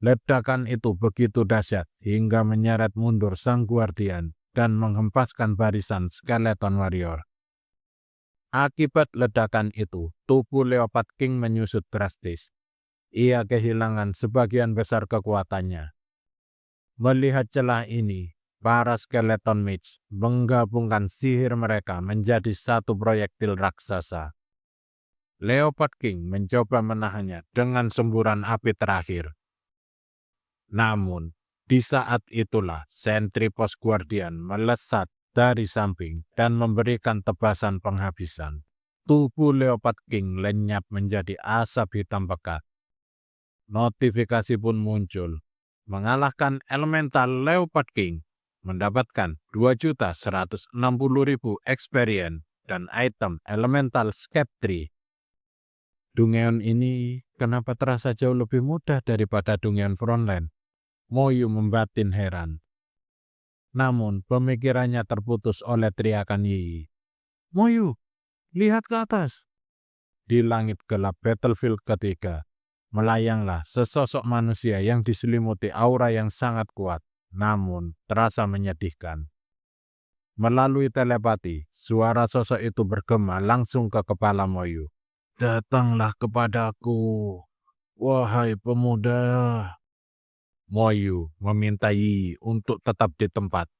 Ledakan itu begitu dahsyat hingga menyeret mundur sang Guardian dan menghempaskan barisan skeleton warrior. Akibat ledakan itu, tubuh Leopard King menyusut drastis. Ia kehilangan sebagian besar kekuatannya. Melihat celah ini, para skeleton mage menggabungkan sihir mereka menjadi satu proyektil raksasa. Leopard King mencoba menahannya dengan semburan api terakhir. Namun, di saat itulah Sentripos Guardian melesat dari samping dan memberikan tebasan penghabisan. Tubuh Leopard King lenyap menjadi asap hitam pekat. Notifikasi pun muncul. Mengalahkan Elemental Leopard King, mendapatkan 2.160.000 experience dan item Elemental Sceptre. Dungeon ini kenapa terasa jauh lebih mudah daripada dungeon frontline? Moyu membatin heran. Namun pemikirannya terputus oleh teriakan Yi. Moyu, lihat ke atas. Di langit gelap Battlefield ketiga, melayanglah sesosok manusia yang diselimuti aura yang sangat kuat, namun terasa menyedihkan. Melalui telepati, suara sosok itu bergema langsung ke kepala Moyu. Datanglah kepadaku, wahai pemuda. Moyu meminta Yi untuk tetap di tempat.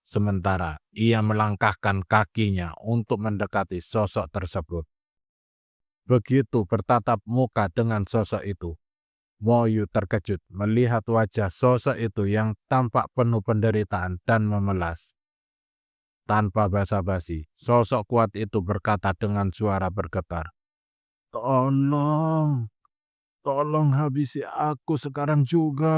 Sementara ia melangkahkan kakinya untuk mendekati sosok tersebut. Begitu bertatap muka dengan sosok itu, Moyu terkejut melihat wajah sosok itu yang tampak penuh penderitaan dan memelas. Tanpa basa-basi, sosok kuat itu berkata dengan suara bergetar, Tolong habisi aku sekarang juga.